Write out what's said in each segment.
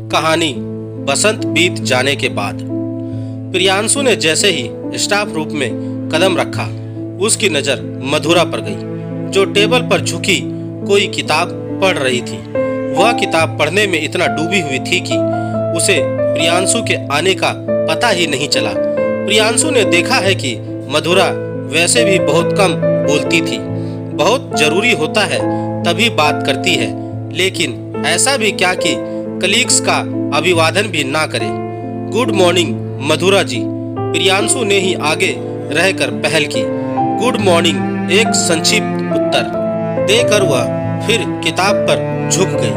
कहानी बसंत बीत जाने के बाद। प्रियांशु ने जैसे ही स्टाफ रूम में कदम रखा, उसकी नज़र मधुरा पर गई, जो टेबल पर झुकी कोई किताब पढ़ रही थी। वह किताब पढ़ने में इतना डूबी हुई थी कि उसे प्रियांशु के आने का पता ही नहीं चला। प्रियांशु ने देखा है कि मधुरा वैसे भी बहुत कम बोलती थी, बहुत जरूरी होता है तभी बात करती है, लेकिन ऐसा भी क्या कि कलीग्स का अभिवादन भी ना करे। गुड मॉर्निंग मधुरा जी, प्रियांशु ने ही आगे रहकर पहल की। गुड मॉर्निंग एक संक्षिप्त उत्तर देकर वह फिर किताब पर झुक गई।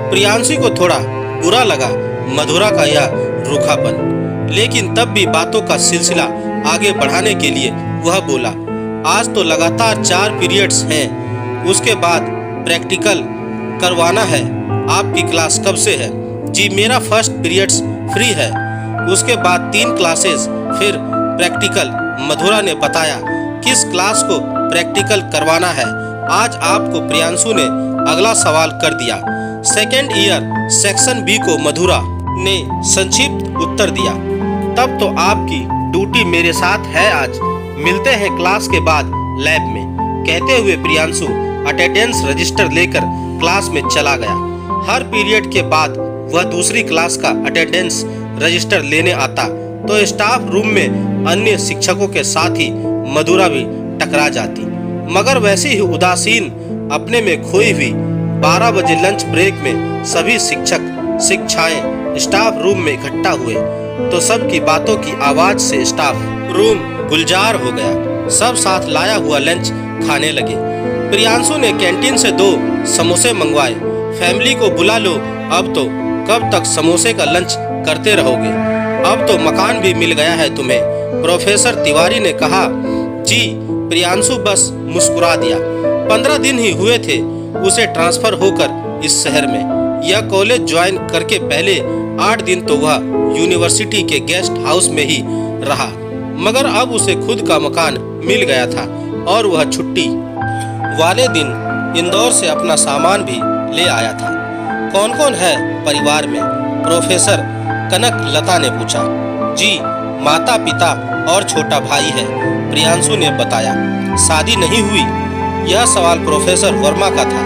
प्रियांशु को थोड़ा बुरा लगा मधुरा का यह रूखापन, लेकिन तब भी बातों का सिलसिला आगे बढ़ाने के लिए वह बोला, आज तो लगातार 4 पीरियड्स हैं, उसके बाद प्रैक्टिकल करवाना है। आपकी क्लास कब से है? जी मेरा फर्स्ट पीरियड्स फ्री है, उसके बाद 3 क्लासेस फिर प्रैक्टिकल। मधुरा ने बताया किस क्लास को प्रैक्टिकल करवाना है। आज आपको प्रियांशु ने अगला सवाल कर दिया। सेकेंड ईयर सेक्शन बी को मधुरा ने संक्षिप्त उत्तर दिया। तब तो आपकी ड्यूटी मेरे साथ है, आज मिलते हैं क्लास के बाद लैब में, कहते हुए प्रियांशु अटेंडेंस रजिस्टर लेकर क्लास में चला गया। हर पीरियड के बाद वह दूसरी क्लास का अटेंडेंस रजिस्टर लेने आता तो स्टाफ रूम में अन्य शिक्षकों के साथ ही मधुरा भी टकरा जाती, मगर वैसी ही उदासीन अपने में खोई हुई। 12 बजे लंच ब्रेक में सभी शिक्षक शिक्षाएं स्टाफ रूम में इकट्ठा हुए तो सबकी बातों की आवाज से स्टाफ रूम गुलजार हो गया। सब साथ लाया हुआ लंच खाने लगे। प्रियांशु ने कैंटीन से 2 समोसे मंगवाए। फैमिली को बुला लो, अब तो कब तक समोसे का लंच करते रहोगे? अब तो मकान भी मिल गया है तुम्हें, प्रोफेसर तिवारी ने कहा। जी प्रियांशु बस मुस्कुरा दिया। 15 दिन ही हुए थे उसे ट्रांसफर होकर इस शहर में। यह कॉलेज ज्वाइन करके पहले 8 दिन तो वह यूनिवर्सिटी के गेस्ट हाउस में ही रहा, मगर अब उसे खुद का मकान मिल गया था और वह छुट्टी वाले दिन इंदौर से अपना सामान भी ले आया था। कौन कौन है परिवार में? प्रोफेसर कनक लता ने पूछा। जी माता पिता और छोटा भाई है, प्रियांशु ने बताया। शादी नहीं हुई? यह सवाल प्रोफेसर वर्मा का था।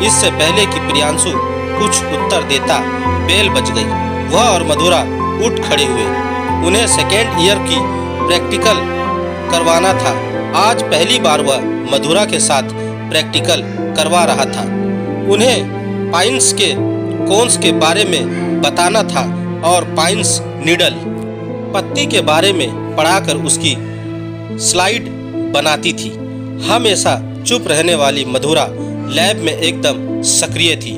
इससे पहले कि प्रियांशु कुछ उत्तर देता बेल बज गई। वह और मधुरा उठ खड़े हुए। उन्हें सेकेंड ईयर की प्रैक्टिकल करवाना था। आज पहली बार वह मधुरा के साथ प्रैक्टिकल करवा रहा था। उन्हें पाइन्स के कोन्स के बारे में बताना था और पाइन्स नीडल पत्ती के बारे में पढ़ाकर उसकी स्लाइड बनाती थी। हमेशा चुप रहने वाली मधुरा लैब में एकदम सक्रिय थी।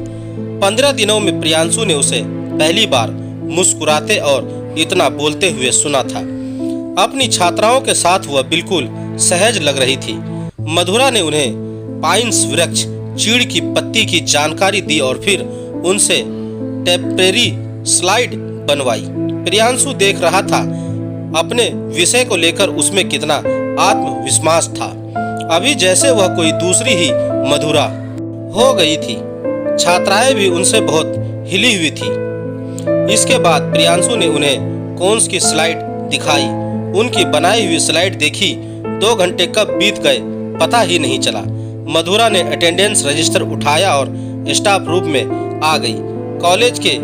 15 दिनों में प्रियांशु ने उसे पहली बार मुस्कुराते और इतना बोलते हुए सुना था। अपनी छात्राओं के साथ वह बिल्कुल सहज लग रही थी। मधुरा ने उन्हें पाइन्स वृक्ष चीड़ की पत्ती की जानकारी दी और फिर उनसे टेम्परेरी स्लाइड बनवाई। प्रियांशु देख रहा था अपने विषय को लेकर उसमें कितना आत्मविश्वास था। अभी जैसे वह कोई दूसरी ही मधुरा हो गई थी। छात्राएं भी उनसे बहुत हिली हुई थी। इसके बाद प्रियांशु ने उन्हें कोन्स की स्लाइड दिखाई। उनकी बनाई हुई स्लाइड देखी। 2 घंटे कब बीत गए पता ही नहीं चला। मधुरा ने अटेंडेंस रजिस्टर उठाया और स्टाफ रूम में आ गई। कॉलेज के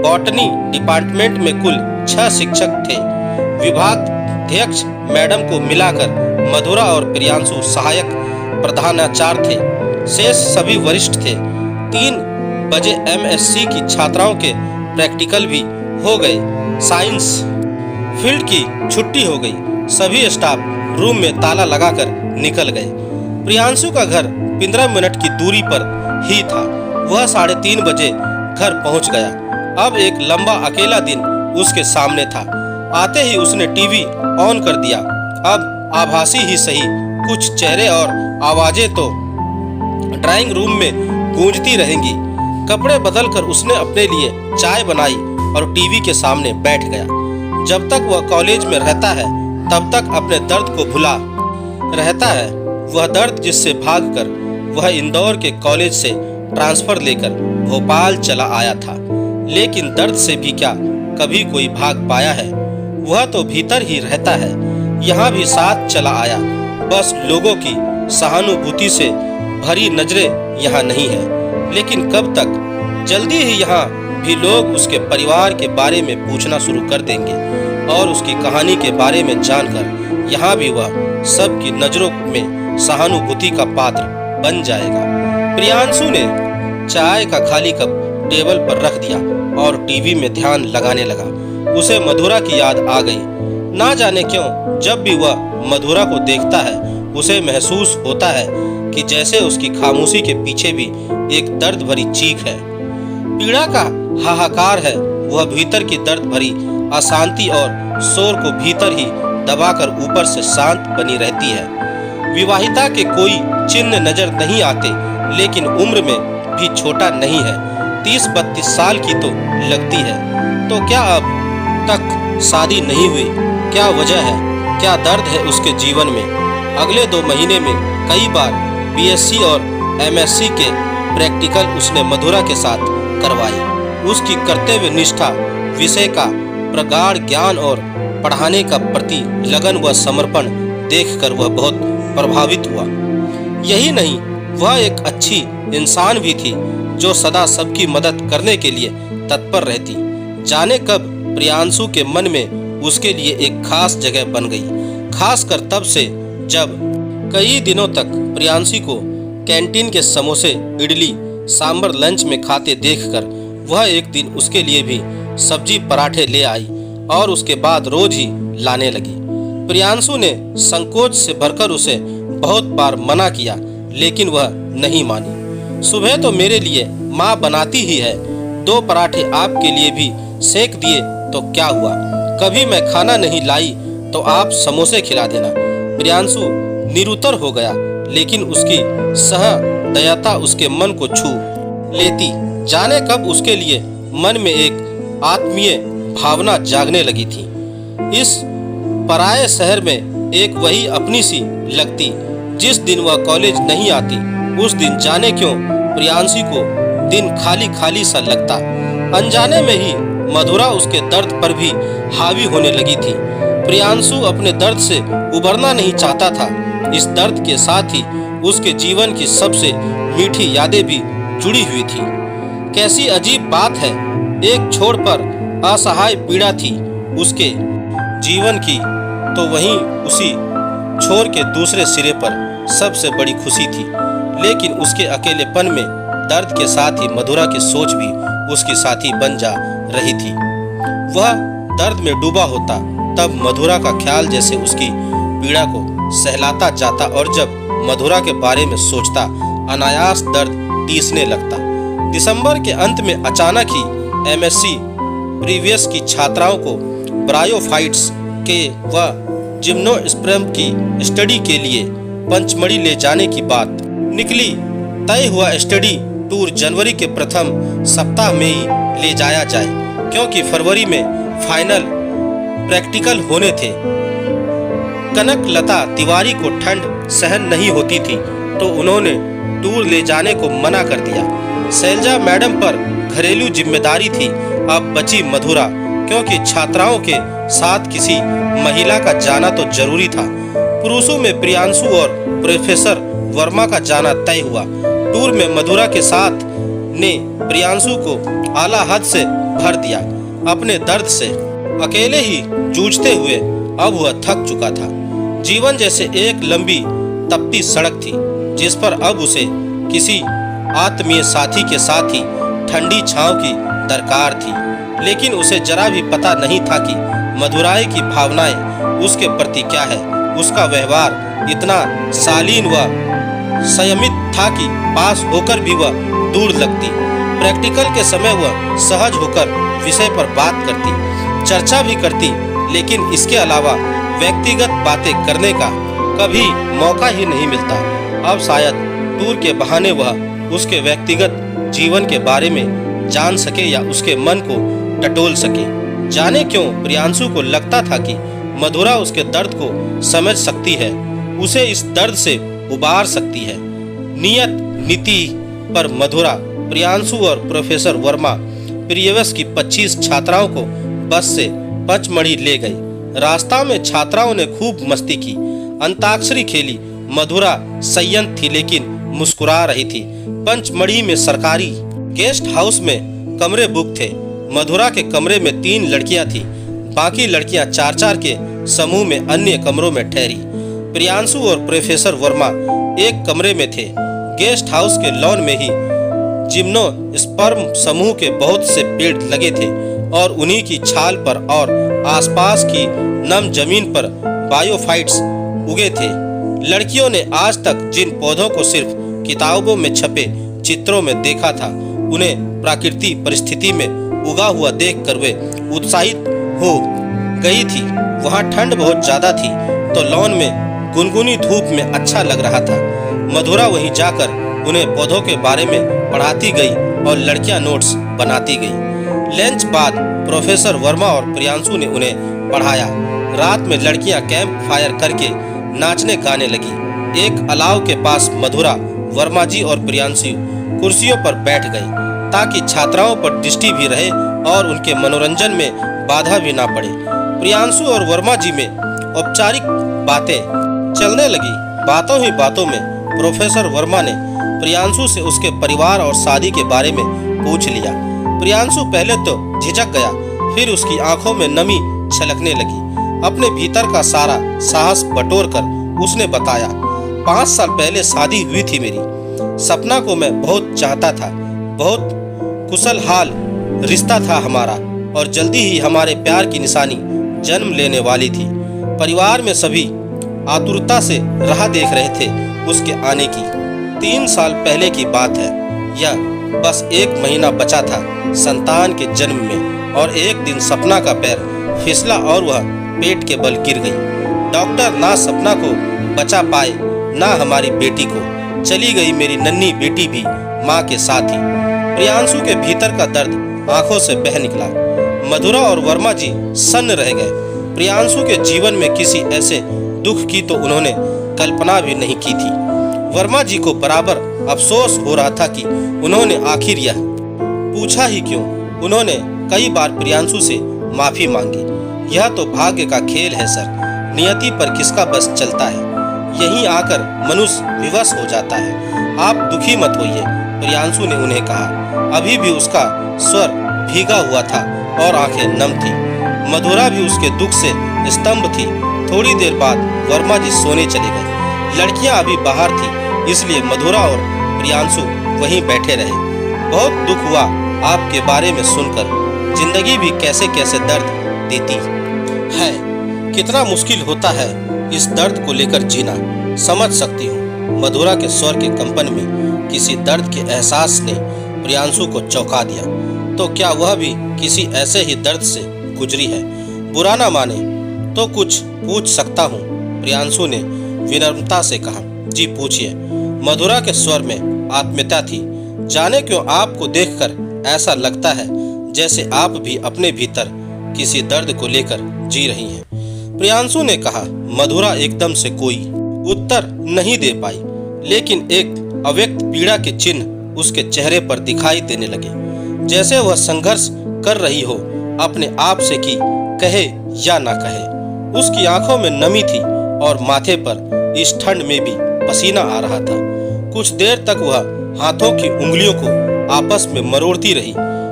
बॉटनी डिपार्टमेंट में कुल 6 शिक्षक थे। विभागाध्यक्ष मैडम को मिलाकर मधुरा और प्रियांशु सहायक प्रधानाचार्य थे। शेष सभी वरिष्ठ थे। 3 बजे MSc की छात्राओं के प्रैक्टिकल भी हो गए। साइंस फील्ड की छुट्टी हो गई। सभी स्टाफ रूम में ताला लगाकर निकल गए। प्रियांशु का घर 15 मिनट की दूरी पर ही था। वह 3:30 बजे घर पहुंच गया। अब एक लंबा अकेला दिन उसके सामने था। आते ही उसने टीवी ऑन कर दिया। अब आभासी ही सही, कुछ चेहरे और आवाजें तो ड्राइंग रूम में गूंजती रहेंगी। कपड़े बदलकर उसने अपने लिए चाय बनाई और टीवी के सामने बैठ गया। जब तक वह कॉलेज में रहता है तब तक अपने दर्द को भुला रहता है। वह दर्द जिससे भागकर वह इंदौर के कॉलेज से ट्रांसफर लेकर भोपाल चला आया था। लेकिन दर्द से भी क्या कभी कोई भाग पाया है? वह तो भीतर ही रहता है। यहाँ भी साथ चला आया, बस लोगों की सहानुभूति से भरी नजरें यहाँ नहीं है। लेकिन कब तक? जल्दी ही यहाँ भी लोग उसके परिवार के बारे में पूछना शुरू कर देंगे और उसकी कहानी के बारे में जानकर यहाँ भी वह सबकी नजरों में सहानुभूति का पात्र बन जाएगा। प्रियांशु ने चाय का खाली कप टेबल पर रख दिया और टीवी में ध्यान लगाने लगा। उसे मधुरा की याद आ गई। ना जाने क्यों जब भी वह मधुरा को देखता है उसे महसूस होता है कि जैसे उसकी खामोशी के पीछे भी एक दर्द भरी चीख है। पीड़ा का हाहाकार है। वह भीतर की दर्द भरी अशांति और शोर को भीतर ही दबाकर ऊपर से शांत बनी रहती है। विवाहिता के कोई चिन्ह नजर नहीं आते, लेकिन उम्र में भी छोटा नहीं है। 30-32 साल की तो लगती है। तो क्या अब तक शादी नहीं हुई? क्या वजह है? क्या दर्द है उसके जीवन में? अगले 2 महीने में कई बार बीएससी और एमएससी के प्रैक्टिकल उसने मधुरा के साथ करवाई। उसकी कर्तव्य निष्ठा, विषय का प्रगाढ़ ज्ञान और पढ़ाने का प्रति लगन व समर्पण देखकर वह बहुत प्रभावित हुआ। यही नहीं, वह एक अच्छी इंसान भी थी जो सदा सबकी मदद करने के लिए तत्पर रहती। जाने कब प्रियांशु के मन में उसके लिए एक खास जगह बन गई, खासकर तब से जब कई दिनों तक प्रियांशु को कैंटीन के समोसे, इडली, सांभर लंच में खाते देखकर वह एक दिन उसके लिए भी सब्जी पराठे ले आई और उसके बाद रोज ही लाने लगी। प्रियांशु ने संकोच से भरकर उसे बहुत बार मना किया, लेकिन वह नहीं मानी। सुबह तो मेरे लिए माँ बनाती ही है, 2 पराठे आपके लिए भी सेक दिए तो क्या हुआ? कभी मैं खाना नहीं लाई तो आप समोसे खिला देना। प्रियांशु निरुत्तर हो गया, लेकिन उसकी सहदयता उसके मन को छू लेती। जाने कब उसके लिए मन में एक आत्मीय भावना जागने लगी थी। इस पराये शहर में एक वही अपनी सी लगती। जिस दिन वह कॉलेज नहीं आती उस दिन जाने क्यों प्रियांशु को दिन खाली खाली सा लगता। अनजाने में ही मधुरा उसके दर्द पर भी हावी होने लगी थी। प्रियांशु अपने दर्द से उबरना नहीं चाहता था। इस दर्द के साथ ही उसके जीवन की सबसे मीठी यादें भी जुड़ी हुई थी। कैसी अजीब बात है, एक छोर पर असहाय पीड़ा थी उसके जीवन की, तो वहीं उसी छोर के दूसरे सिरे पर सबसे बड़ी खुशी थी। लेकिन उसके अकेलेपन में दर्द के साथ ही मधुरा की सोच भी उसकी साथी बन जा रही थी। वह दर्द में डूबा होता तब मधुरा का ख्याल जैसे उसकी पीड़ा को सहलाता जाता और जब मधुरा के बारे में सोचता अनायास दर्द टीसने लगता। दिसंबर के अंत में अचानक ही एमएससी प्रीवियस की छात्राओं को ब्रायोफाइट्स के व जिम्नोस्पर्म की स्टडी के लिए पंचमढ़ी ले जाने की बात निकली। तय हुआ स्टडी टूर जनवरी के प्रथम सप्ताह में ही ले जाया जाए, क्योंकि फरवरी में फाइनल प्रैक्टिकल होने थे। कनकलता तिवारी को ठंड सहन नहीं होती थी, तो उन्होंने टूर ले जाने को मना कर दिया। शैलजा मैडम पर घरेलू जिम्मेदारी थी। अब बची मधुरा, क्योंकि छात्राओं के साथ किसी महिला का जाना तो जरूरी था। पुरुषों में प्रियांशु और प्रोफेसर वर्मा का जाना तय हुआ। टूर में मधुरा के साथ ने प्रियांशु को आला हद से भर दिया। अपने दर्द से अकेले ही जूझते हुए अब वह थक चुका था। जीवन जैसे एक लंबी तपती सड़क थी, जिस पर अब उसे किसी आत्मीय साथी के साथ ही ठंडी छांव की दरकार थी। लेकिन उसे जरा भी पता नहीं था कि मधुराए की भावनाएं उसके प्रति क्या है। उसका व्यवहार इतना शालीन व संयमित था कि पास होकर भी वह दूर लगती। प्रैक्टिकल के समय वह सहज होकर विषय पर बात करती, चर्चा भी करती, लेकिन इसके अलावा व्यक्तिगत बातें करने का कभी मौका ही नहीं मिलता। अब शायद टूर के बहाने वह उसके व्यक्तिगत जीवन के बारे में जान सके या उसके मन को टटोल सके। जाने क्यों प्रियांशु को लगता था कि मधुरा उसके दर्द को समझ सकती है, उसे इस दर्द से उबार सकती है। नियत नीति पर मधुरा, प्रियांशु और प्रोफेसर वर्मा प्रियवश की 25 छात्राओं को बस से पचमढ़ी ले गई। रास्ता में छात्राओं ने खूब मस्ती की, अंताक्षरी खेली। मधुरा संयत थी लेकिन मुस्कुरा रही थी। पंचमढ़ी में सरकारी गेस्ट हाउस में कमरे बुक थे। मधुरा के कमरे में 3 लड़कियां थीं, बाकी लड़कियां 4-4 के समूह में अन्य कमरों में ठहरी। प्रियांशु और प्रोफेसर वर्मा एक कमरे में थे। गेस्ट हाउस के लॉन में ही जिम्नोस्पर्म समूह के बहुत से पेड़ लगे थे और उन्हीं की छाल पर और आसपास की नम जमीन पर बायोफाइट्स उगे थे। लड़कियों ने आज तक जिन पौधों को सिर्फ किताबों में छपे चित्रों में देखा था, उन्हें प्राकृतिक परिस्थिति में उगा हुआ देखकर वे उत्साहित हो गई थी। वहाँ ठंड बहुत ज्यादा थी तो लॉन में गुनगुनी धूप में अच्छा लग रहा था। मधुरा वहीं जाकर उन्हें पौधों के बारे में पढ़ाती गई और लड़कियां नोट्स बनाती गई। लंच बाद प्रोफेसर वर्मा और प्रियांशु ने उन्हें पढ़ाया। रात में लड़कियां कैंप फायर करके नाचने गाने लगी। एक अलाव के पास मधुरा, वर्मा जी और प्रियांशु कुर्सियों पर बैठ गई ताकि छात्राओं पर दृष्टि भी रहे और उनके मनोरंजन में बाधा भी ना पड़े। प्रियांशु और वर्मा जी में औपचारिक बातें चलने लगी। बातों ही बातों में प्रोफेसर वर्मा ने प्रियांशु से उसके परिवार और शादी के बारे में पूछ लिया। प्रियांशु पहले तो झिझक गया, फिर उसकी आंखों में नमी छलकने लगी। अपने भीतर का सारा साहस बटोरकर उसने बताया, 5 साल पहले शादी हुई थी मेरी। सपना को मैं बहुत चाहता था। बहुत कुशल हाल रिश्ता था हमारा और जल्दी ही हमारे प्यार की निशानी जन्म लेने वाली थी। परिवार में सभी आतुरता से राह देख रहे थे उसके आने की। 3 साल पहले की बात है यह। बस 1 महीना बचा था संतान के जन्म में और एक दिन सपना का पैर फिसला और वह पेट के बल गिर गई। डॉक्टर ना सपना को बचा पाए ना हमारी बेटी को। चली गई मेरी नन्ही बेटी भी माँ के साथ ही। प्रियांशु के भीतर का दर्द आंखों से बह निकला। मधुरा और वर्मा जी सन्न रह गए। प्रियांशु के जीवन में किसी ऐसे दुख की तो उन्होंने कल्पना भी नहीं की थी। वर्मा जी को बराबर अफसोस हो रहा था कि उन्होंने आखिर यह पूछा ही क्यों। उन्होंने कई बार प्रियांशु से माफी मांगी। यह तो भाग्य का खेल है सर, नियति पर किसका बस चलता है। यहीं आकर मनुष्य विवश हो जाता है। आप दुखी मत होइए, प्रियांशु ने उन्हें कहा। अभी भी उसका स्वर भीगा हुआ था और आंखें नम थी। मधुरा भी उसके दुख से स्तंभ थी। थोड़ी देर बाद वर्मा जी सोने चले गए। लड़कियां अभी बाहर थी, इसलिए मधुरा और प्रियांशु वहीं बैठे रहे। बहुत दुख हुआ आपके बारे में सुनकर। जिंदगी भी कैसे कैसे दर्द देती है। कितना मुश्किल होता है इस दर्द को लेकर जीना, समझ सकती हूँ। मधुरा के स्वर के कंपन में किसी दर्द के एहसास ने प्रियांशु को चौंका दिया। तो क्या वह भी किसी ऐसे ही दर्द से गुजरी है? बुरा ना माने तो कुछ पूछ सकता हूँ, प्रियांशु ने विनम्रता से कहा। जी पूछिए। मधुरा के स्वर में आत्मीयता थी। जाने क्यों आपको देखकर ऐसा लगता है जैसे आप भी अपने भीतर किसी दर्द को लेकर जी रही हैं, प्रियांशु ने कहा। मधुरा एकदम से कोई उत्तर नहीं दे पाई, लेकिन एक अव्यक्त पीड़ा के चिन्ह उसके चेहरे पर दिखाई देने लगे, जैसे वह संघर्ष कर रही हो अपने आप से कि कहे या ना कहे। उसकी आंखों में नमी थी और माथे पर इस ठंड में भी पसीना आ रहा था। कुछ देर तक वह हाथों की उंगलियों को आपस में मरोड़ती रही।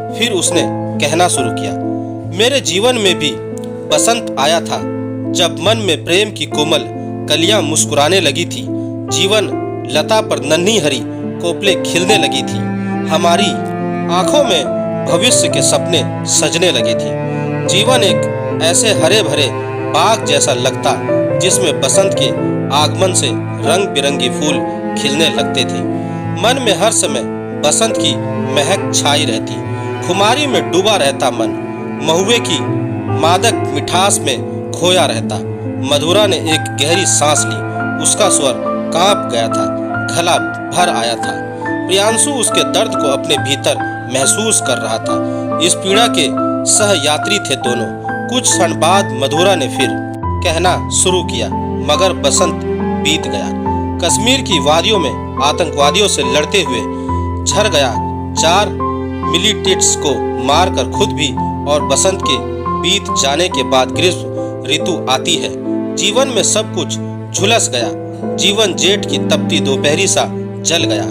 फिर उसने कहना शुरू किया, मेरे जीवन में भी बसंत आया था जब मन में प्रेम की कोमल कलियां मुस्कुराने लगी थी। जीवन लता पर नन्ही हरी कोपले खिलने लगी थी। हमारी आंखों में भविष्य के सपने सजने लगे थे। जीवन एक ऐसे हरे भरे बाग जैसा लगता जिसमें बसंत के आगमन से रंग बिरंगी फूल खिलने लगते थे। मन में हर समय बसंत की महक छाई रहती। खुमारी में डूबा रहता मन, महुए की मादक मिठास में खोया रहता। मधुरा ने एक गहरी सांस ली। उसका स्वर कांप गया था, गला भर आया था। प्रियांशु उसके दर्द को अपने भीतर महसूस कर रहा था। इस पीड़ा के सहयात्री थे दोनों। कुछ क्षण बाद मधुरा ने फिर कहना शुरू किया, मगर बसंत बीत गया। कश्मीर की वादियों में आतंकवादियों से लड़ते हुए झर गया। 4 मिलिटेंट्स को मारकर खुद भी, और बसंत के बीत जाने के बाद ग्रीष्म ऋतु आती है। जीवन में सब कुछ झुलस गया। जीवन जेठ की तपती दोपहरी सा जल गया।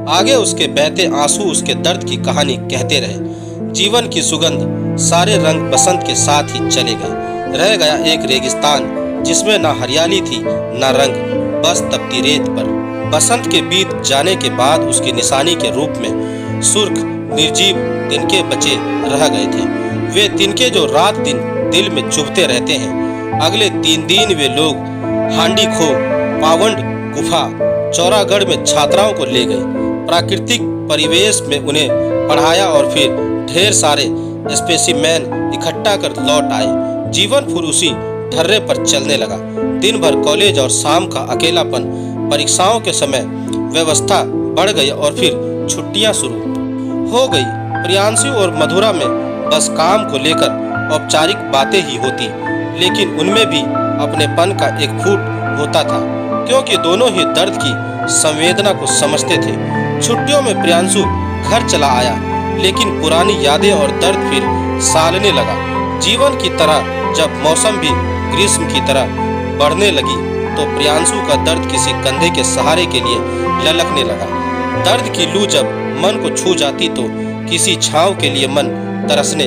आगे उसके बहते आंसू उसके दर्द की कहानी कहते रहे। जीवन की सुगंध सारे रंग बसंत के साथ ही चले गए। रह गया एक रेगिस्तान जिसमें ना हरियाली थी ना रंग, बस तपती रेत पर। बसंत के बीत जाने के बाद उसकी निशानी के रूप में सुर्ख निर्जीव तिनके बचे रह गए थे। वे तिनके जो रात दिन दिल में चुभते रहते हैं। अगले 3 दिन वे लोग हांडी खो, पावंड गुफा, चौरागढ़ में छात्राओं को ले गए। प्राकृतिक परिवेश में उन्हें पढ़ाया और फिर ढेर सारे स्पेसिमेन इकट्ठा कर लौट आए। जीवन फिर उसी ढर्रे पर चलने लगा। दिन भर कॉलेज और शाम का अकेलापन। परीक्षाओं के समय व्यवस्था बढ़ गई और फिर छुट्टियां शुरू हो गई। प्रियांशु और मधुरा में बस काम को लेकर औपचारिक बातें ही होती, लेकिन उनमें भी अपनेपन का एक फूट होता था, क्योंकि दोनों ही दर्द की संवेदना को समझते थे। छुट्टियों में प्रियांशु घर चला आया, लेकिन पुरानी यादें और दर्द फिर सालने लगा। जीवन की तरह जब मौसम भी ग्रीष्म की तरह बढ़ने लगी, तो प्रियांशु का दर्द किसी कंधे के सहारे के लिए ललकने लगा। दर्द की लू जब मन को छू जाती तो किसी छांव के लिए मन तरसने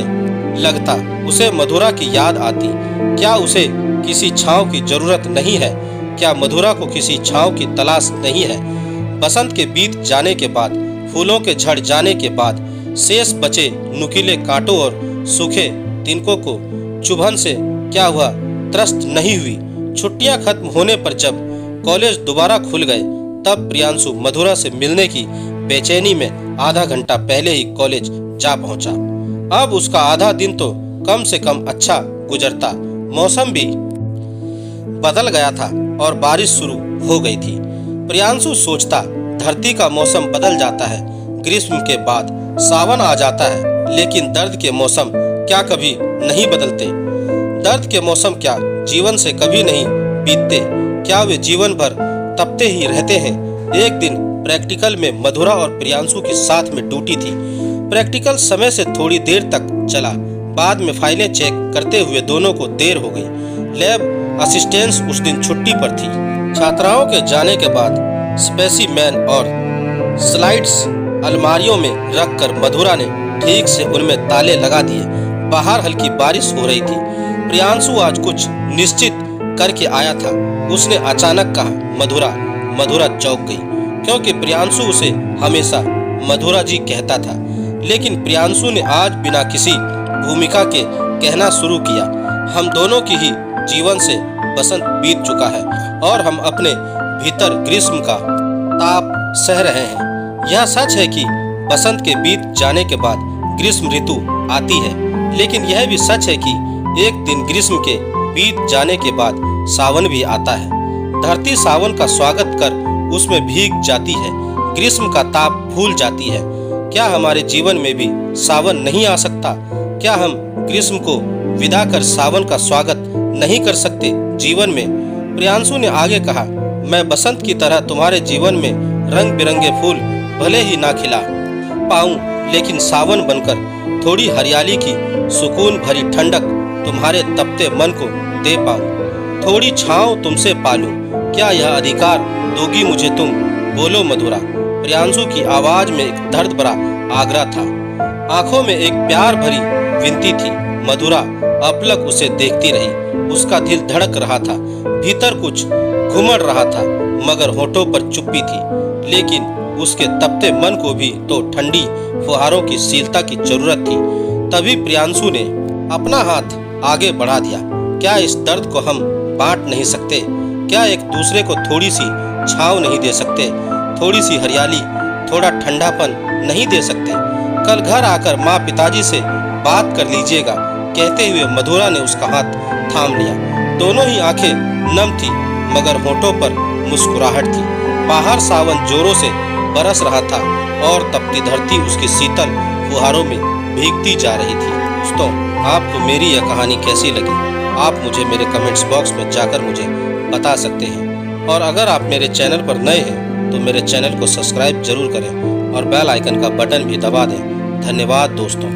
लगता। उसे मधुरा की याद आती। क्या उसे किसी छांव की जरूरत नहीं है? क्या मधुरा को किसी छांव की तलाश नहीं है? बसंत के बीत जाने के बाद, फूलों के झड़ जाने के बाद शेष बचे नुकीले कांटों और सूखे तिनकों को चुभन से क्या हुआ त्रस्त नहीं हुई। छुट्टियां खत्म होने पर जब कॉलेज दोबारा खुल गए, तब प्रियांशु मधुरा से मिलने की बेचैनी में आधा घंटा पहले ही कॉलेज जा पहुंचा। अब उसका आधा दिन तो कम से कम अच्छा गुजरता। मौसम भी बदल गया था और बारिश शुरू हो गई थी। प्रियांशु सोचता, धरती का मौसम बदल जाता है, ग्रीष्म के बाद सावन आ जाता है, लेकिन दर्द के मौसम क्या कभी नहीं बदलते? दर्द के मौसम क्या जीवन से कभी नहीं बीतते? क्या वे जीवन भर तपते ही रहते हैं? एक दिन प्रैक्टिकल में मधुरा और प्रियांशु की साथ में ड्यूटी थी। प्रैक्टिकल समय से थोड़ी देर तक चला। बाद में फाइलें चेक करते हुए दोनों को देर हो गई। लैब असिस्टेंस उस दिन छुट्टी पर थी। छात्राओं के जाने के बाद स्पेसिमेन और स्लाइड्स अलमारियों में रखकर मधुरा ने ठीक से उनमें ताले लगा दिए। बाहर हल्की बारिश हो रही थी। प्रियांशु आज कुछ निश्चित करके आया था। उसने अचानक कहा, मधुरा। मधुरा चौंक गई, क्योंकि प्रियांशु उसे हमेशा मधुरा जी कहता था। लेकिन प्रियांशु ने आज बिना किसी भूमिका के कहना शुरू किया, हम दोनों की ही जीवन से बसंत बीत चुका है और हम अपने भीतर ग्रीष्म का ताप सह रहे हैं। यह सच है कि बसंत के बीत जाने के बाद ग्रीष्म ऋतु आती है, लेकिन यह भी सच है कि एक दिन ग्रीष्म के बीत जाने के बाद सावन भी आता है। धरती सावन का स्वागत कर उसमें भीग जाती है, ग्रीष्म का ताप भूल जाती है। क्या हमारे जीवन में भी सावन नहीं आ सकता? क्या हम ग्रीष्म को विदा कर सावन का स्वागत नहीं कर सकते जीवन में? प्रियांशु ने आगे कहा, मैं बसंत की तरह तुम्हारे जीवन में रंग बिरंगे फूल भले ही ना खिला पाऊं, लेकिन सावन बनकर थोड़ी हरियाली की सुकून भरी ठंडक तुम्हारे तपते मन को दे पाऊं, थोड़ी छांव तुमसे पालूं। क्या यह अधिकार दोगी मुझे तुम? बोलो मधुरा। प्रियांशु की आवाज में एक दर्द भरा आग्रह था, आंखों में एक प्यार भरी विनती थी। मधुरा अपलक उसे देखती रही। उसका दिल धड़क रहा था, भीतर कुछ घुमड़ रहा था, मगर होठों पर चुप्पी थी। लेकिन उसके तपते मन को भी तो ठंडी फुहारों की शीलता की जरूरत थी। तभी प्रियांशु ने अपना हाथ आगे बढ़ा दिया। क्या इस दर्द को हम बांट नहीं सकते? क्या एक दूसरे को थोड़ी सी छांव नहीं दे सकते? थोड़ी सी हरियाली, थोड़ा ठंडापन नहीं दे सकते? कल घर आकर माँ पिताजी से बात कर लीजिएगा, कहते हुए मधुरा ने उसका हाथ थाम लिया। दोनों ही आंखें नम थी, मगर होठों पर मुस्कुराहट थी। बाहर सावन जोरों से बरस रहा था और तपती धरती उसकी शीतल फुहारों में भीगती जा रही थी। दोस्तों, आपको मेरी यह कहानी कैसी लगी? आप मुझे मेरे कमेंट्स बॉक्स में जाकर मुझे बता सकते हैं। और अगर आप मेरे चैनल पर नए हैं तो मेरे चैनल को सब्सक्राइब जरूर करें और बेल आइकन का बटन भी दबा दें। धन्यवाद दोस्तों।